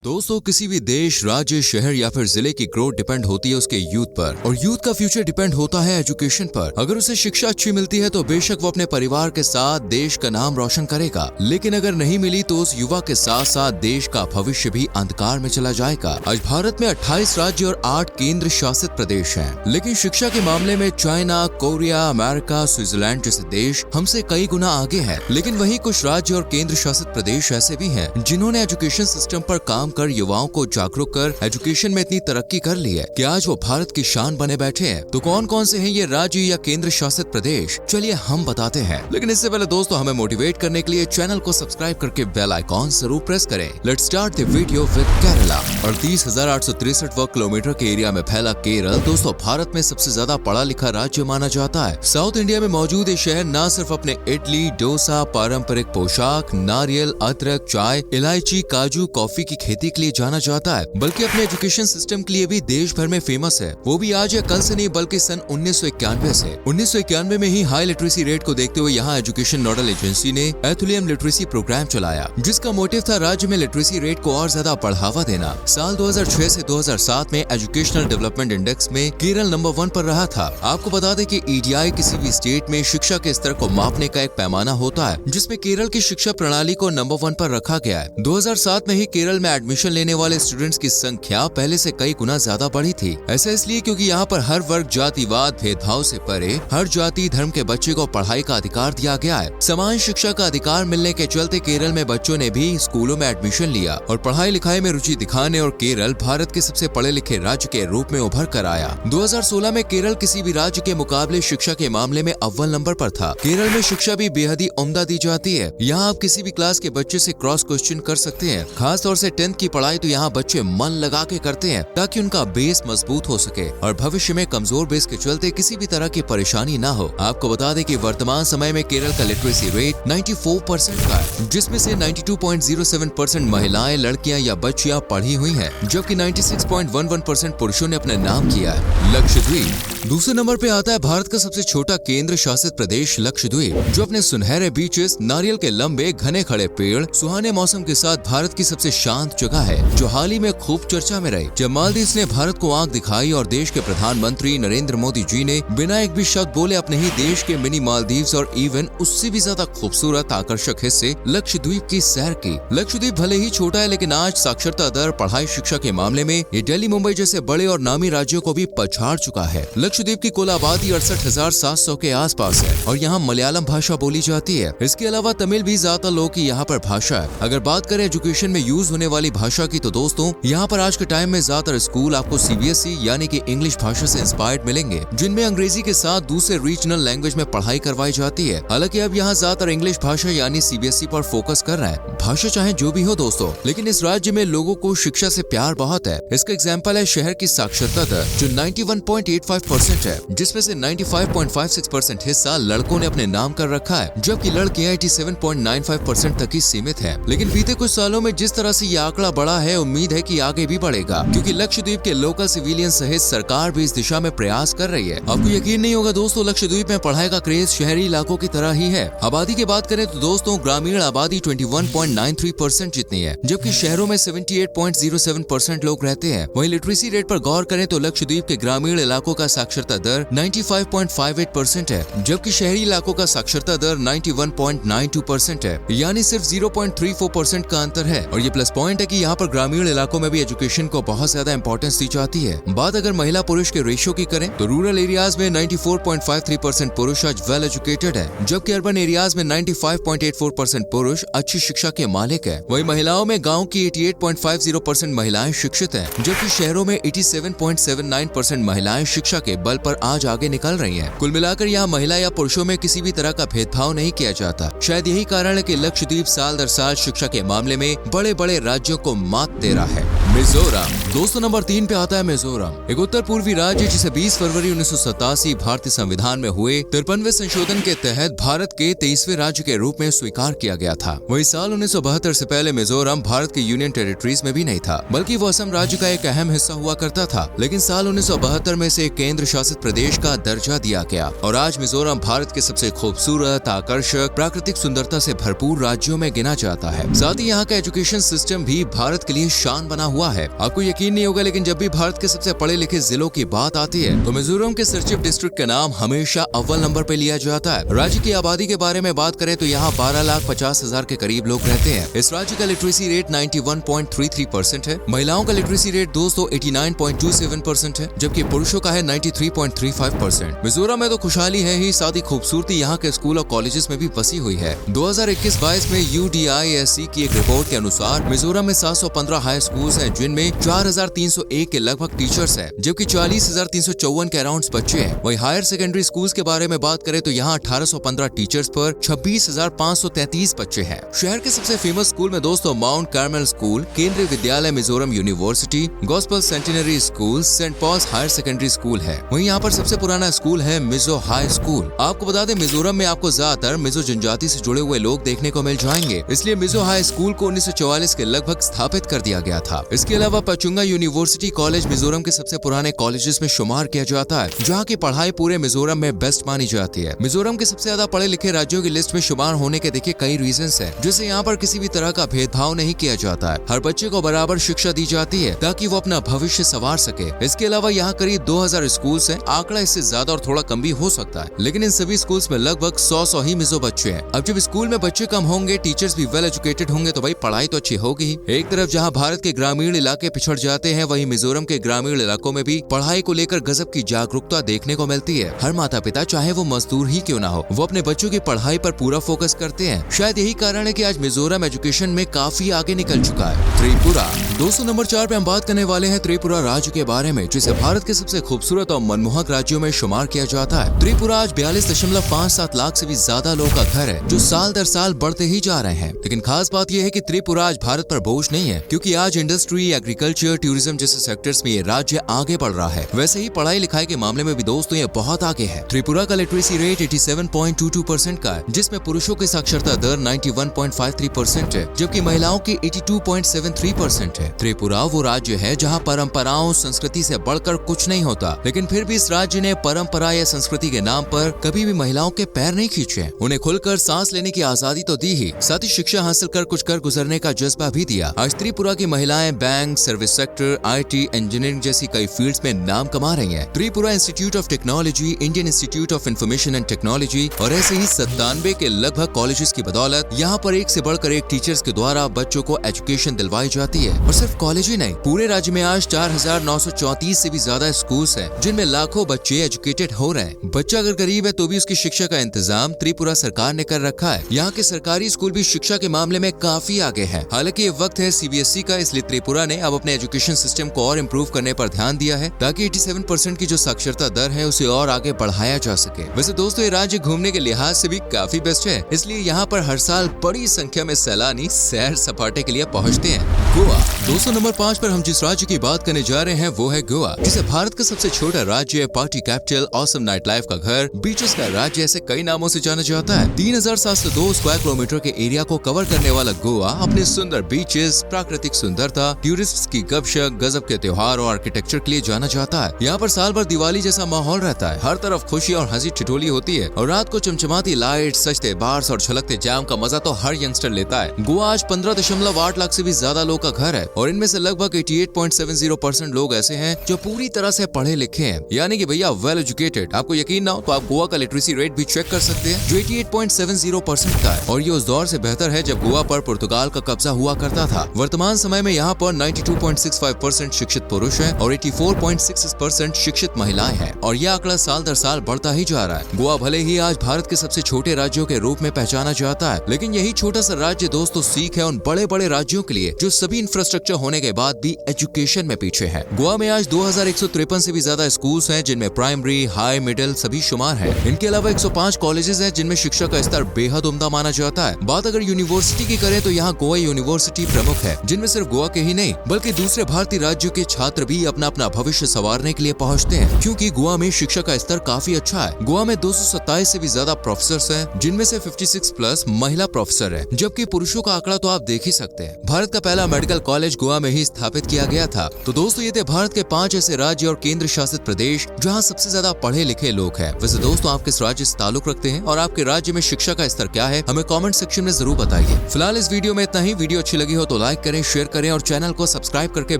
दोस्तों, किसी भी देश, राज्य, शहर या फिर जिले की ग्रोथ डिपेंड होती है उसके यूथ पर, और यूथ का फ्यूचर डिपेंड होता है एजुकेशन पर। अगर उसे शिक्षा अच्छी मिलती है तो बेशक वो अपने परिवार के साथ देश का नाम रोशन करेगा, लेकिन अगर नहीं मिली तो उस युवा के साथ साथ देश का भविष्य भी अंधकार में चला जाएगा। आज भारत में 28 राज्य और 8 केंद्र शासित प्रदेश हैं, लेकिन शिक्षा के मामले में चाइना, कोरिया, अमेरिका, स्विट्जरलैंड जैसे देश हमसे कई गुना आगे हैं। लेकिन वहीं कुछ राज्य और केंद्र शासित प्रदेश ऐसे भी हैं जिन्होंने एजुकेशन सिस्टम पर काम कर युवाओं को जागरूक कर एजुकेशन में इतनी तरक्की कर ली है कि आज वो भारत की शान बने बैठे हैं। तो कौन कौन से हैं ये राज्य या केंद्र शासित प्रदेश, चलिए हम बताते हैं। लेकिन इससे पहले दोस्तों, हमें मोटिवेट करने के लिए चैनल को सब्सक्राइब करके बेल आइकॉन जरूर प्रेस करें। Let's start the video with Kerala. 38,863 वर्ग किलोमीटर के एरिया में फैला केरल दोस्तों भारत में सबसे ज्यादा पढ़ा लिखा राज्य माना जाता है। साउथ इंडिया में मौजूद ये शहर न सिर्फ अपने इडली, डोसा, पारंपरिक पोशाक, नारियल, अदरक, चाय, इलायची, काजू, कॉफी की खेती के लिए जाना जाता है, बल्कि अपने एजुकेशन सिस्टम के लिए भी देश भर में फेमस है। वो भी आज या कल से नहीं, बल्कि सन 1991 से। 1991 में ही हाई लिटरेसी रेट को देखते हुए यहाँ एजुकेशन नोडल एजेंसी ने एथुलियम लिटरेसी प्रोग्राम चलाया, जिसका मोटिव था राज्य में लिटरेसी रेट को और ज्यादा बढ़ावा देना। साल 2006 से 2007 में एजुकेशनल डेवलपमेंट इंडेक्स में केरल नंबर 1 पर रहा था। आपको बता दें कि EDI किसी भी स्टेट में शिक्षा के स्तर को मापने का एक पैमाना होता है, जिसमें केरल की शिक्षा प्रणाली को नंबर 1 पर रखा गया है। 2007 में ही केरल में एडमिशन लेने वाले स्टूडेंट्स की संख्या पहले से कई गुना ज्यादा बढ़ी थी। ऐसा इसलिए क्योंकि यहाँ पर हर वर्ग, जातिवाद, भेदभाव से परे हर जाति, धर्म के बच्चे को पढ़ाई का अधिकार दिया गया है। समान शिक्षा का अधिकार मिलने के चलते केरल में बच्चों ने भी स्कूलों में एडमिशन लिया और पढ़ाई लिखाई में रुचि दिखाने और केरल भारत के सबसे पढ़े लिखे राज्य के रूप में उभर कर आया। 2016 में केरल किसी भी राज्य के मुकाबले शिक्षा के मामले में अव्वल नंबर पर था। केरल में शिक्षा भी बेहद ही उम्दा दी जाती है। यहाँ आप किसी भी क्लास के बच्चे से क्रॉस क्वेश्चन कर सकते हैं। खास तौर से 10th की पढ़ाई तो यहाँ बच्चे मन लगा के करते हैं ताकि उनका बेस मजबूत हो सके और भविष्य में कमजोर बेस के चलते किसी भी तरह की परेशानी ना हो। आपको बता दें कि वर्तमान समय में केरल का लिटरेसी रेट 94% का है, जिसमें से 92.07% महिलाएं, लड़कियां या बच्चियां पढ़ी हुई हैं, जबकि 96.11% पुरुषों ने अपने नाम किया है। लक्षद्वीप दूसरे नंबर पे आता है भारत का सबसे छोटा केंद्र शासित प्रदेश लक्षद्वीप, जो अपने सुनहरे बीचेस, नारियल के लंबे घने खड़े पेड़, सुहाने मौसम के साथ भारत की सबसे शांत जगह है, जो हाल ही में खूब चर्चा में रही। जब मालदीव्स ने भारत को आंख दिखाई और देश के प्रधानमंत्री नरेंद्र मोदी जी ने बिना एक भी शब्द बोले अपने ही देश के मिनी मालदीव्स और इवन उससे भी ज्यादा खूबसूरत आकर्षक हिस्से लक्षद्वीप की सैर की। लक्षद्वीप भले ही छोटा है, लेकिन आज साक्षरता दर, पढ़ाई, शिक्षा के मामले में ये दिल्ली, मुंबई जैसे बड़े और नामी राज्यों को भी पछाड़ चुका है। लक्षद्वीप की कुल आबादी 68,700 के आसपास है और यहाँ मलयालम भाषा बोली जाती है। इसके अलावा तमिल भी ज्यादा लोगों की यहाँ पर भाषा है। अगर बात करें एजुकेशन में यूज होने वाली भाषा की तो दोस्तों यहाँ पर आज के टाइम में ज्यादातर स्कूल आपको CBSE यानी कि इंग्लिश भाषा से इंस्पायर्ड मिलेंगे, जिनमें अंग्रेजी के साथ दूसरे रीजनल लैंग्वेज में पढ़ाई करवाई जाती है। हालांकि अब यहाँ ज्यादातर इंग्लिश भाषा यानी CBSE पर फोकस कर रहा है। भाषा चाहे जो भी हो दोस्तों, लेकिन इस राज्य में लोगों को शिक्षा से प्यार बहुत है। इसका एग्जाम्पल है शहर की साक्षरता दर, जो 91.85% है, जिसमें से 95.56% हिस्सा लड़कों ने अपने नाम कर रखा है, जबकि लड़कियां 87.95% तक ही सीमित है। लेकिन बीते कुछ सालों में जिस तरह से ये आंकड़ा बढ़ा है, उम्मीद है कि आगे भी बढ़ेगा, क्योंकि लक्षद्वीप के लोकल सिविलियन सहित सरकार भी इस दिशा में प्रयास कर रही है। आपको यकीन नहीं होगा दोस्तों, लक्षद्वीप में पढ़ाई का क्रेज शहरी इलाकों की तरह ही है। आबादी की बात करें तो दोस्तों ग्रामीण आबादी 21.93% जितनी है, जबकि शहरों में 78.07% लोग रहते हैं। वहीं लिटरेसी रेट पर गौर करें तो लक्षद्वीप के ग्रामीण इलाकों का साक्षरता दर 95.58% है, जबकि शहरी इलाकों का साक्षरता दर 91.92% है, यानी सिर्फ 0.34% का अंतर है। और ये प्लस पॉइंट है कि यहाँ पर ग्रामीण इलाकों में भी एजुकेशन को बहुत ज्यादा इंपॉर्टेंस दी जाती है। बात अगर महिला पुरुष के रेशियो की करें तो रूरल एरियाज में 94.53% पुरुष आज वेल एजुकेटेड है, जबकि अर्बन एरियाज में 95.84% पुरुष अच्छी शिक्षा के मालिक है। वही महिलाओं में गाँव की 88.50% महिलाएं शिक्षित है, जबकि शहरों में 87.79% महिलाएं शिक्षा के बल पर आज आगे निकल रही है। कुल मिलाकर यहाँ महिला या पुरुषों में किसी भी तरह का भेदभाव नहीं किया जाता। शायद यही कारण है कि लक्षद्वीप साल दर साल शिक्षा के मामले में बड़े बड़े राज्यों को मात दे रहा है। मिजोरम। दोस्तों नंबर 3 पे आता है मिजोरम, एक उत्तर पूर्वी राज्य जिसे 20 फरवरी 1987 भारतीय संविधान में हुए 53वें संशोधन के तहत भारत के 23वें राज्य के रूप में स्वीकार किया गया था। वही साल 1972 से पहले मिजोरम भारत के यूनियन टेरिटरीज में भी नहीं था, बल्कि वो असम राज्य का एक अहम हिस्सा हुआ करता था। लेकिन साल 1972 में से केंद्र शासित प्रदेश का दर्जा दिया गया और आज मिजोरम भारत के सबसे खूबसूरत, आकर्षक, प्राकृतिक सुंदरता से भरपूर राज्यों में गिना जाता है। साथ ही यहाँ का एजुकेशन सिस्टम भी भारत के लिए शान बना हुआ है। आपको यकीन नहीं होगा, लेकिन जब भी भारत के सबसे पढ़े लिखे जिलों की बात आती है तो मिजोरम के सरचिप डिस्ट्रिक्ट का नाम हमेशा अव्वल नंबर पे लिया जाता है। राज्य की आबादी के बारे में बात करें तो यहाँ 12,50,000 के करीब लोग रहते हैं। इस राज्य का लिटरेसी रेट 91.33% है। महिलाओं का लिटरेसी रेट दोस्तों 89.27% है, जबकि पुरुषों का है 93.35%। मिजोरम में तो खुशहाली है ही, साथ ही खूबसूरती यहाँ के स्कूल और कॉलेजेस में भी बसी हुई है। 2021-22 में UDISC की एक रिपोर्ट के अनुसार मिजोरम में 715 हाई स्कूल्स हैं, जिनमें 4,301 के लगभग टीचर्स हैं, जबकि 40,354 के अराउंड बच्चे हैं। वही हायर सेकेंडरी स्कूल्स के बारे में बात करें तो यहाँ 1815 टीचर्स पर 26,533 बच्चे हैं। शहर के सबसे फेमस स्कूल में दोस्तों mount Carmel school, Kendriya Vidyalaya Mizoram university, Gospel Centenary school, Saint Paul's higher secondary school है। वहीं यहाँ पर सबसे पुराना स्कूल है मिजो हाई स्कूल। आपको बता दें मिजोरम में आपको ज्यादातर मिजो जनजाति से जुड़े हुए लोग देखने को मिल जाएंगे, इसलिए मिजो हाई स्कूल को 1944 के लगभग स्थापित कर दिया गया था। इसके अलावा पचुंगा यूनिवर्सिटी कॉलेज मिजोरम के सबसे पुराने कॉलेजेस में शुमार किया जाता है, जहाँ की पढ़ाई पूरे मिजोरम में बेस्ट मानी जाती है। मिजोरम के सबसे ज्यादा पढ़े लिखे राज्यों की लिस्ट में शुमार होने के देखिए कई रीजंस हैं, जिससे यहाँ पर किसी भी तरह का भेदभाव नहीं किया जाता है। हर बच्चे को बराबर शिक्षा दी जाती है ताकि वो अपना भविष्य संवार सके। इसके अलावा यहाँ करीब 2000 स्कूल्स हैं। आंकड़ा इससे ज्यादा और थोड़ा कम भी हो सकता है, लेकिन इन सभी स्कूल्स में लगभग 100 ही मिजो बच्चे हैं। अब जब स्कूल में बच्चे कम होंगे, टीचर्स भी वेल एजुकेटेड होंगे, तो भाई पढ़ाई तो अच्छी होगी ही। एक तरफ जहाँ भारत के ग्रामीण इलाके पिछड़ जाते हैं, वहीं मिजोरम के ग्रामीण इलाकों में भी पढ़ाई को लेकर गजब की जागरूकता देखने को मिलती है। हर माता पिता चाहे वो मजदूर ही क्यों ना हो, वो अपने बच्चों की पढ़ाई पर पूरा फोकस करते हैं। शायद यही कारण है कि आज मिजोरम एजुकेशन में काफी आगे निकल चुका है। त्रिपुरा। दोस्तों नंबर 4 पे हम बात करने वाले हैं त्रिपुरा राज्य के बारे में, जिसे भारत के सबसे खूबसूरत और मनमोहक राज्यों में शुमार किया जाता है। त्रिपुरा आज 42.57 लाख से भी ज्यादा लोगों का घर है, जो साल दर साल बढ़ते ही जा रहे हैं। लेकिन खास बात यह है कि त्रिपुरा आज भारत पर बोझ नहीं है, क्योंकि आज इंडस्ट्री, एग्रीकल्चर, टूरिज्म जैसे सेक्टर्स में ये राज्य आगे बढ़ रहा है। वैसे ही पढ़ाई लिखाई के मामले में भी दोस्तों ये बहुत आगे है। त्रिपुरा का लिटरेसी रेट 87.22% का है, जिसमें पुरुषों की साक्षरता दर 91.53% है, जबकि महिलाओं की 82.73% है। त्रिपुरा वो राज्य है जहाँ परंपराओं, संस्कृति से बढ़कर कुछ नहीं होता, लेकिन फिर भी इस राज्य ने परंपरा या संस्कृति के नाम पर कभी भी महिलाओं के पैर नहीं खींचे। उन्हें खुलकर सांस लेने की आजादी तो दी ही, साथ ही शिक्षा हासिल कर कुछ कर गुजरने का जज्बा भी दिया। आज त्रिपुरा की महिलाएं bank, service sector, IT, engineering जैसी कई फील्ड्स में नाम कमा रही हैं। Tripura institute of technology, Indian institute of information and technology और ऐसे ही 97 के लगभग कॉलेजेस की बदौलत यहाँ पर एक से बढ़कर एक टीचर्स के द्वारा बच्चों को एजुकेशन दिलवाई जाती है। और सिर्फ कॉलेज ही नहीं, पूरे राज्य में आज 4,934 से भी ज्यादा स्कूल्स हैं, जिनमें लाखों बच्चे एजुकेटेड हो रहे हैं। बच्चा अगर गरीब है तो भी उसकी शिक्षा का इंतजाम त्रिपुरा सरकार ने कर रखा है। यहाँ के सरकारी स्कूल भी शिक्षा के मामले में काफी आगे है। हालांकि ये वक्त है CBSE का, इसलिए त्रिपुरा ने अब अपने एजुकेशन सिस्टम को और इम्प्रूव करने पर ध्यान दिया है, ताकि 87% की जो साक्षरता दर है उसे और आगे बढ़ाया जा सके। वैसे दोस्तों ये राज्य घूमने के लिहाज से भी काफी बेस्ट है, इसलिए यहाँ पर हर साल बड़ी संख्या में सैलानी सैर सपाटे के लिए पहुँचते हैं। गोवा। दोस्तों नंबर 5 पर हम जिस राज्य की बात करने जा रहे हैं वो है गोवा, जिसे भारत का सबसे छोटा राज्य, party capital, awesome night life का घर, बीचेस का राज्य ऐसे कई नामों से जाना जाता है। 3,702 स्क्वायर किलोमीटर के एरिया को कवर करने वाला गोवा अपने सुंदर बीचेस, प्राकृतिक सुंदरता, टूरिस्ट की गपशप, गजब के त्योहार और आर्किटेक्चर के लिए जाना जाता है। यहाँ पर साल भर दिवाली जैसा माहौल रहता है, हर तरफ खुशी और हंसी ठिठोली होती है और रात को चमचमाती लाइट, सजते बार्स और छलकते जाम का मजा तो हर यंगस्टर लेता है। गोवा आज 15.8 लाख से भी ज्यादा लोग का घर है और इनमें से लगभग 88.70% लोग ऐसे हैं जो पूरी तरह से पढ़े लिखे हैं, यानी कि भैया वेल एजुकेटेड। आपको यकीन ना हो तो आप गोवा का लिटरेसी रेट भी चेक कर सकते हैं, जो 88.70% का है और ये उस दौर से बेहतर है जब गोवा पर पुर्तगाल का कब्जा हुआ करता था। वर्तमान समय में यहाँ पर 92.65% शिक्षित पुरुष हैं और 84.66% शिक्षित महिलाएं हैं और यह आंकड़ा साल दर साल बढ़ता ही जा रहा है। गोवा भले ही आज भारत के सबसे छोटे राज्यों के रूप में पहचाना जाता है, लेकिन यही छोटा सा राज्य दोस्तों सीख है उन बड़े बड़े राज्यों के लिए जो सभी सभी इंफ्रास्ट्रक्चर होने के बाद भी एजुकेशन में पीछे है। गोवा में आज 2153 से भी ज्यादा स्कूल्स हैं, जिनमें प्राइमरी, हाई, मिडिल सभी शुमार हैं। इनके अलावा 105 कॉलेजेस हैं, जिनमें शिक्षा का स्तर बेहद उम्दा माना जाता है। बात अगर यूनिवर्सिटी की करें तो यहाँ गोवा यूनिवर्सिटी प्रमुख है, जिनमें सिर्फ गोवा के ही नहीं बल्कि दूसरे भारतीय राज्यों के छात्र भी अपना अपना भविष्य संवारने के लिए पहुँचते हैं, क्योंकि गोवा में शिक्षा का स्तर काफी अच्छा है। गोवा में 227 से भी ज्यादा प्रोफेसर हैं, जिनमें से 56 प्लस महिला प्रोफेसर हैं, जबकि पुरुषों का आंकड़ा तो आप देख ही सकते हैं। भारत का पहला मेडिकल कॉलेज गोवा में ही स्थापित किया गया था। तो दोस्तों, ये थे भारत के 5 ऐसे राज्य और केंद्र शासित प्रदेश जहाँ सबसे ज्यादा पढ़े लिखे लोग हैं। वैसे दोस्तों, आप किस राज्य से ताल्लुक रखते हैं और आपके राज्य में शिक्षा का स्तर क्या है, हमें कमेंट सेक्शन में जरूर बताइए। फिलहाल इस वीडियो में इतना ही। वीडियो अच्छी लगी हो तो लाइक करें, शेयर करें और चैनल को सब्सक्राइब करके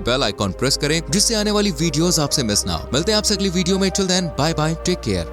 बेल आइकॉन प्रेस करें, जिससे आने वाली वीडियोस आपसे मिस ना हो। मिलते हैं आपसे अगली वीडियो में। Till then, bye bye, take care.